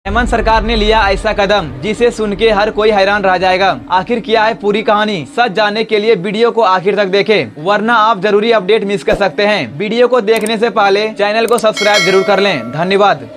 हेमंत सरकार ने लिया ऐसा कदम जिसे सुन के हर कोई हैरान रह जाएगा। आखिर क्या है पूरी कहानी, सच जानने के लिए वीडियो को आखिर तक देखें, वरना आप जरूरी अपडेट मिस कर सकते हैं। वीडियो को देखने से पहले चैनल को सब्सक्राइब जरूर कर लें। धन्यवाद।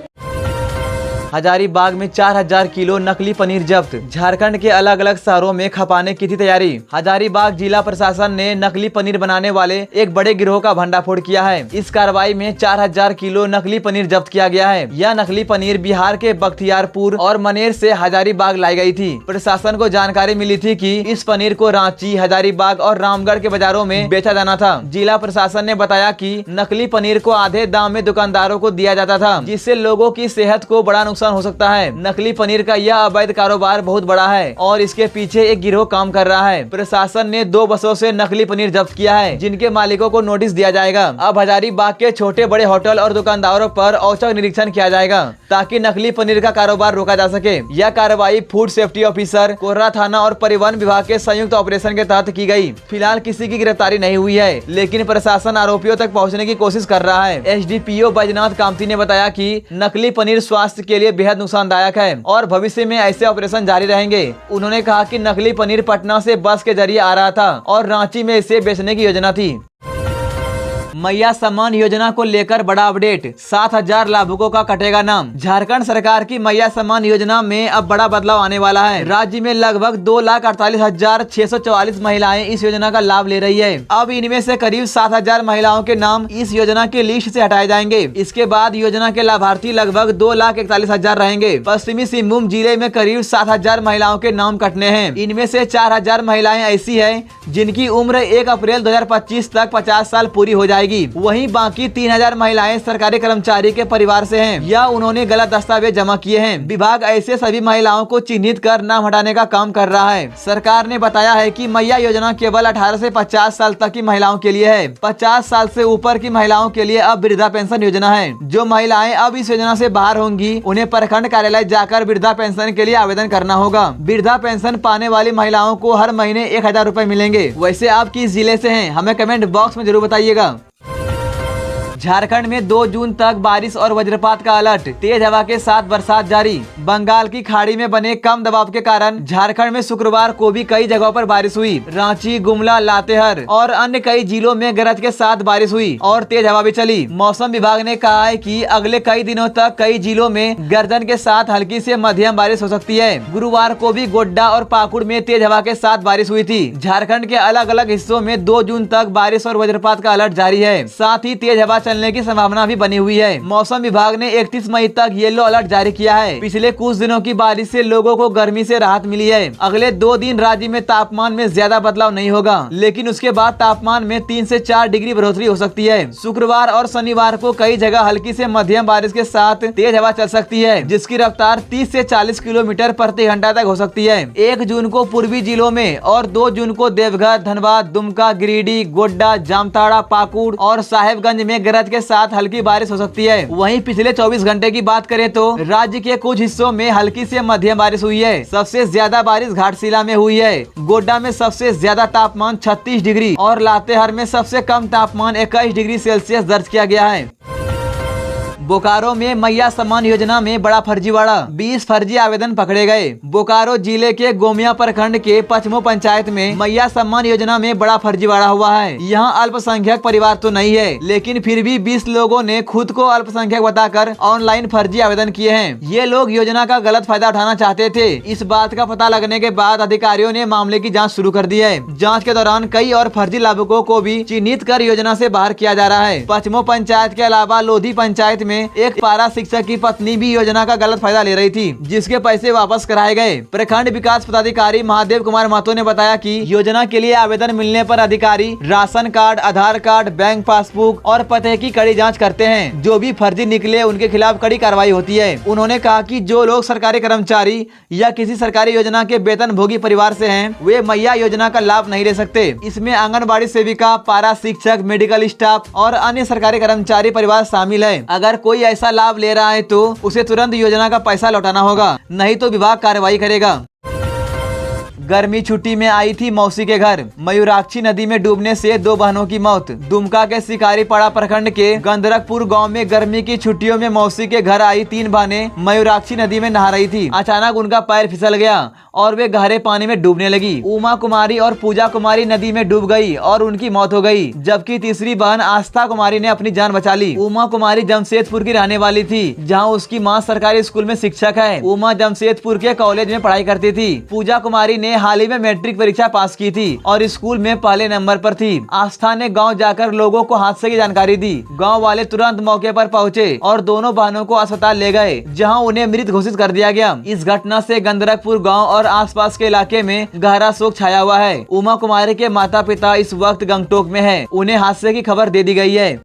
हजारीबाग में 4000 किलो नकली पनीर जब्त। झारखंड के अलग अलग शहरों में खपाने की थी तैयारी। हजारीबाग जिला प्रशासन ने नकली पनीर बनाने वाले एक बड़े गिरोह का भंडाफोड़ किया है। इस कार्रवाई में 4000 किलो नकली पनीर जब्त किया गया है। यह नकली पनीर बिहार के बख्तियारपुर और मनेर से हजारीबाग लाई गई थी। प्रशासन को जानकारी मिली थी कि इस पनीर को रांची, हजारीबाग और रामगढ़ के बाजारों में बेचा जाना था। जिला प्रशासन ने बताया कि नकली पनीर को आधे दाम में दुकानदारों को दिया जाता था, जिससे लोगों की सेहत को बड़ा नुकसान हो सकता है। नकली पनीर का यह अवैध कारोबार बहुत बड़ा है और इसके पीछे एक गिरोह काम कर रहा है। प्रशासन ने 2 बसों से नकली पनीर जब्त किया है, जिनके मालिकों को नोटिस दिया जाएगा। अब हजारीबाग के छोटे बड़े होटल और दुकानदारों पर औचक निरीक्षण किया जाएगा, ताकि नकली पनीर का कारोबार रोका जा सके। यह कार्रवाई फूड सेफ्टी ऑफिसर, कोर्रा थाना और परिवहन विभाग के संयुक्त ऑपरेशन के तहत की गई। फिलहाल किसी की गिरफ्तारी नहीं हुई है, लेकिन प्रशासन आरोपियों तक पहुँचने की कोशिश कर रहा है। SDPO बैजनाथ कामती ने बताया कि नकली पनीर स्वास्थ्य के लिए बेहद नुकसानदायक है और भविष्य में ऐसे ऑपरेशन जारी रहेंगे। उन्होंने कहा कि नकली पनीर पटना से बस के जरिए आ रहा था और रांची में इसे बेचने की योजना थी। मैया सम्मान योजना को लेकर बड़ा अपडेट। 7000 लाभुकों का कटेगा नाम। झारखंड सरकार की मैया सम्मान योजना में अब बड़ा बदलाव आने वाला है। राज्य में लगभग 2,48,644 महिलाएं इस योजना का लाभ ले रही है। अब इनमें से करीब 7000 महिलाओं के नाम इस योजना की लिस्ट से हटाए जाएंगे। इसके बाद योजना के लाभार्थी लगभग 2,41,000 रहेंगे। पश्चिमी सिंहभूम जिले में करीब 7000 महिलाओं के नाम कटने हैं। इनमें से 4000 महिलाएं ऐसी है जिनकी उम्र 1 अप्रैल 2025 तक 50 साल पूरी हो जाएगी। वहीं बाकी 3000 महिलाएं सरकारी कर्मचारी के परिवार से हैं या उन्होंने गलत दस्तावेज जमा किए हैं। विभाग ऐसे सभी महिलाओं को चिन्हित कर नाम हटाने का काम कर रहा है। सरकार ने बताया है कि मैया योजना केवल 18 से 50 साल तक की महिलाओं के लिए है। 50 साल से ऊपर की महिलाओं के लिए अब वृद्धा पेंशन योजना है। जो महिलाएं अब इस योजना से बाहर होंगी, उन्हें प्रखंड कार्यालय जाकर वृद्धा पेंशन के लिए आवेदन करना होगा। वृद्धा पेंशन पाने वाली महिलाओं को हर महीने 1000 रुपए मिलेंगे। वैसे आप किस जिले से हैं, हमें कमेंट बॉक्स में जरूर बताइएगा। झारखंड में 2 जून तक बारिश और वज्रपात का अलर्ट। तेज हवा के साथ बरसात जारी। बंगाल की खाड़ी में बने कम दबाव के कारण झारखंड में शुक्रवार को भी कई जगहों पर बारिश हुई। रांची, गुमला, लातेहार और अन्य कई जिलों में गरज के साथ बारिश हुई और तेज हवा भी चली। मौसम विभाग ने कहा है कि अगले कई दिनों तक कई जिलों में गर्जन के साथ हल्की से मध्यम बारिश हो सकती है। गुरुवार को भी गोड्डा और पाकुड़ में तेज हवा के साथ बारिश हुई थी। झारखंड के अलग अलग हिस्सों में 2 जून तक बारिश और वज्रपात का अलर्ट जारी है। साथ ही तेज हवा चलने की संभावना भी बनी हुई है। मौसम विभाग ने 31 मई तक येलो अलर्ट जारी किया है। पिछले कुछ दिनों की बारिश से लोगों को गर्मी से राहत मिली है। अगले 2 दिन राज्य में तापमान में ज्यादा बदलाव नहीं होगा, लेकिन उसके बाद तापमान में 3 से 4 डिग्री बढ़ोतरी हो सकती है। शुक्रवार और शनिवार को कई जगह हल्की से मध्यम बारिश के साथ तेज हवा चल सकती है, जिसकी रफ्तार 30 से 40 किलोमीटर प्रति घंटा तक हो सकती है। 1 जून को पूर्वी जिलों में और 2 जून को देवघर, धनबाद, दुमका, गिरिडीह, गोड्डा, जामताड़ा, पाकुड़ और साहेबगंज में गरज के साथ हल्की बारिश हो सकती है। वहीं पिछले 24 घंटे की बात करें तो राज्य के कुछ हिस्सों में हल्की से मध्यम बारिश हुई है। सबसे ज्यादा बारिश घाटशिला में हुई है। गोड्डा में सबसे ज्यादा तापमान 36 डिग्री और लातेहार में सबसे कम तापमान 21 डिग्री सेल्सियस दर्ज किया गया है। बोकारो में मैया सम्मान योजना में बड़ा फर्जीवाड़ा। 20 फर्जी आवेदन पकड़े गए। बोकारो जिले के गोमिया प्रखंड के पचमो पंचायत में मैया सम्मान योजना में बड़ा फर्जीवाड़ा हुआ है। यहाँ अल्पसंख्यक परिवार तो नहीं है, लेकिन फिर भी 20 लोगों ने खुद को अल्पसंख्यक बताकर ऑनलाइन फर्जी आवेदन किए हैं। ये लोग योजना का गलत फायदा उठाना चाहते थे। इस बात का पता लगने के बाद अधिकारियों ने मामले की जाँच शुरू कर दी है। जाँच के दौरान कई और फर्जी लाभुकों को भी चिन्हित कर योजना से बाहर किया जा रहा है। पचमो पंचायत के अलावा लोधी पंचायत में एक पारा शिक्षक की पत्नी भी योजना का गलत फायदा ले रही थी, जिसके पैसे वापस कराए गए। प्रखंड विकास पदाधिकारी महादेव कुमार महतो ने बताया कि योजना के लिए आवेदन मिलने पर अधिकारी राशन कार्ड, आधार कार्ड, बैंक पासबुक और पते की कड़ी जांच करते हैं। जो भी फर्जी निकले उनके खिलाफ कड़ी कार्रवाई होती है। उन्होंने कहा कि जो लोग सरकारी कर्मचारी या किसी सरकारी योजना के वेतन भोगी परिवार से हैं, वे मैया योजना का लाभ नहीं ले सकते। इसमें आंगनबाड़ी सेविका, पारा शिक्षक, मेडिकल स्टाफ और अन्य सरकारी कर्मचारी परिवार शामिल है। अगर कोई ऐसा लाभ ले रहा है तो उसे तुरंत योजना का पैसा लौटाना होगा, नहीं तो विभाग कार्रवाई करेगा। गर्मी छुट्टी में आई थी मौसी के घर, मयूराक्षी नदी में डूबने से 2 बहनों की मौत। दुमका के शिकारीपाड़ा प्रखंड के गंदरकपुर गांव में गर्मी की छुट्टियों में मौसी के घर आई 3 बहनें मयूराक्षी नदी में नहा रही थी। अचानक उनका पैर फिसल गया और वे गहरे पानी में डूबने लगी। उमा कुमारी और पूजा कुमारी नदी में डूब गई और उनकी मौत हो गई, जबकि तीसरी बहन आस्था कुमारी ने अपनी जान बचा ली। उमा कुमारी जमशेदपुर की रहने वाली थी, जहां उसकी मां सरकारी स्कूल में शिक्षक है। उमा जमशेदपुर के कॉलेज में पढ़ाई करती थी। पूजा कुमारी ने हाल ही में मैट्रिक परीक्षा पास की थी और स्कूल में पहले नंबर पर थी। आस्था ने गाँव जाकर लोगों को हादसे की जानकारी दी। गाँव वाले तुरंत मौके पर पहुँचे और दोनों बहनों को अस्पताल ले गए, जहाँ उन्हें मृत घोषित कर दिया गया। इस घटना से गंदरकपुर गाँव और आसपास के इलाके में गहरा शोक छाया हुआ है। उमा कुमारी के माता पिता इस वक्त गंगटोक में हैं। उन्हें हादसे की खबर दे दी गई है।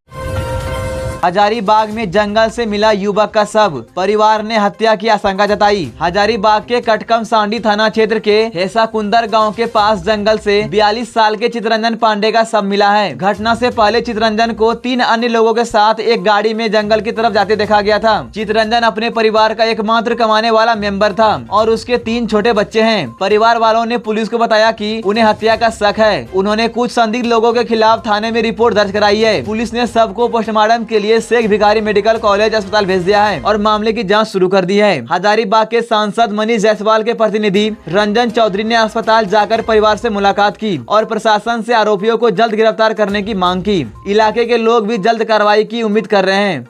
हजारीबाग में जंगल से मिला युवक का शव, परिवार ने हत्या की आशंका जताई। हजारीबाग के कटकम सांडी थाना क्षेत्र के हेसा कुंदर गांव के पास जंगल से 42 साल के चितरंजन पांडे का शव मिला है। घटना से पहले चितरंजन को 3 अन्य लोगों के साथ एक गाड़ी में जंगल की तरफ जाते देखा गया था। चितरंजन अपने परिवार का एकमात्र कमाने वाला मेंबर था और उसके 3 छोटे बच्चे हैं। परिवार वालों ने पुलिस को बताया कि उन्हें हत्या का शक है। उन्होंने कुछ संदिग्ध लोगों के खिलाफ थाने में रिपोर्ट दर्ज कराई है। पुलिस ने शव को पोस्टमार्टम के लिए शेख भिखारी मेडिकल कॉलेज अस्पताल भेज दिया है और मामले की जांच शुरू कर दी है। हजारीबाग के सांसद मनीष जायसवाल के प्रतिनिधि रंजन चौधरी ने अस्पताल जाकर परिवार से मुलाकात की और प्रशासन से आरोपियों को जल्द गिरफ्तार करने की मांग की। इलाके के लोग भी जल्द कार्रवाई की उम्मीद कर रहे हैं।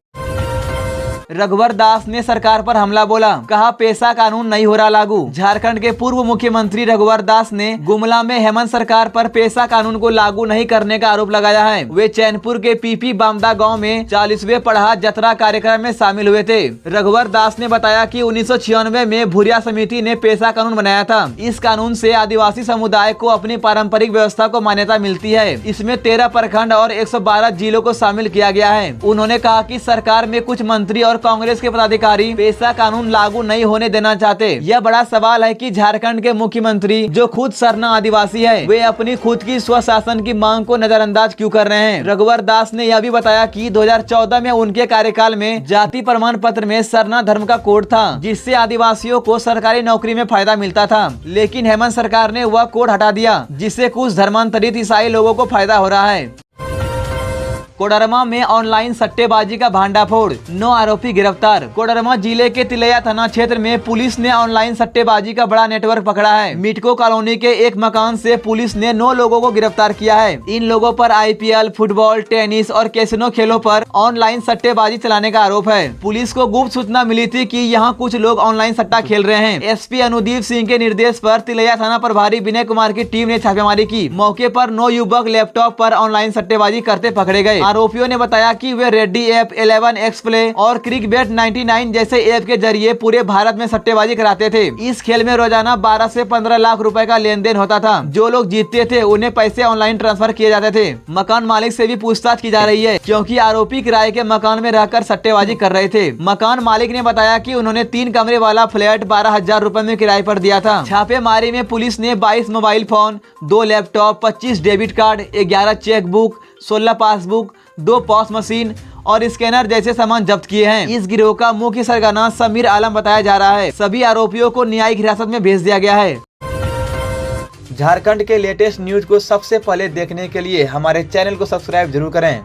रघुवर दास ने सरकार पर हमला बोला, कहा पेशा कानून नहीं हो रहा लागू। झारखंड के पूर्व मुख्यमंत्री रघुवर दास ने गुमला में हेमंत सरकार पर पेशा कानून को लागू नहीं करने का आरोप लगाया है। वे चैनपुर के पीपी बामदा गांव में 40वें पढ़ा जतरा कार्यक्रम में शामिल हुए थे। रघुवर दास ने बताया कि 1996 में भूरिया समिति ने पेशा कानून बनाया था। इस कानून से आदिवासी समुदाय को अपनी पारंपरिक व्यवस्था को मान्यता मिलती है। इसमें 13 प्रखंड और 112 जिलों को शामिल किया गया है। उन्होंने कहा कि सरकार में कुछ मंत्री और कांग्रेस के पदाधिकारी पेशा कानून लागू नहीं होने देना चाहते। यह बड़ा सवाल है कि झारखंड के मुख्यमंत्री जो खुद सरना आदिवासी है, वे अपनी खुद की स्वशासन की मांग को नजरअंदाज क्यों कर रहे हैं। रघुवर दास ने यह भी बताया कि 2014 में उनके कार्यकाल में जाति प्रमाण पत्र में सरना धर्म का कोड था, जिससे आदिवासियों को सरकारी नौकरी में फायदा मिलता था। लेकिन हेमंत सरकार ने वह कोड हटा दिया, जिससे कुछ धर्मांतरित ईसाई लोगों को फायदा हो रहा है। कोडरमा में ऑनलाइन सट्टेबाजी का भांडाफोड़, 9 आरोपी गिरफ्तार। कोडरमा जिले के तिलैया थाना क्षेत्र में पुलिस ने ऑनलाइन सट्टेबाजी का बड़ा नेटवर्क पकड़ा है। मिटको कॉलोनी के एक मकान से पुलिस ने 9 लोगों को गिरफ्तार किया है। इन लोगों पर IPL, फुटबॉल, टेनिस और कैसीनो खेलों पर ऑनलाइन सट्टेबाजी चलाने का आरोप है। पुलिस को गुप्त सूचना मिली थी कि यहाँ कुछ लोग ऑनलाइन सट्टा खेल रहे हैं। SP अनुदीप सिंह के निर्देश पर तिलैया थाना प्रभारी विनय कुमार की टीम ने छापेमारी की। मौके पर 9 युवक लैपटॉप पर ऑनलाइन सट्टेबाजी करते पकड़े गए। आरोपियों ने बताया कि वे रेड्डी ऐप, 11x प्ले और क्रिकबेट 99 जैसे ऐप के जरिए पूरे भारत में सट्टेबाजी कराते थे। इस खेल में रोजाना 12 से 15 लाख रुपए का लेन देन होता था। जो लोग जीतते थे उन्हें पैसे ऑनलाइन ट्रांसफर किए जाते थे। मकान मालिक से भी पूछताछ की जा रही है, क्योंकि आरोपी किराए के मकान में रहकर सट्टेबाजी कर रहे थे। मकान मालिक ने बताया कि उन्होंने 3 कमरे वाला फ्लैट 12,000 रुपए में किराए पर दिया था। छापेमारी में पुलिस ने 22 mobile phone, 2 laptop, 25 debit card, 11 chequebook, 16 passbook, 2 POS machine और स्कैनर जैसे सामान जब्त किए हैं। इस गिरोह का मुख्य सरगना समीर आलम बताया जा रहा है। सभी आरोपियों को न्यायिक हिरासत में भेज दिया गया है। झारखंड के लेटेस्ट न्यूज को सबसे पहले देखने के लिए हमारे चैनल को सब्सक्राइब जरूर करें।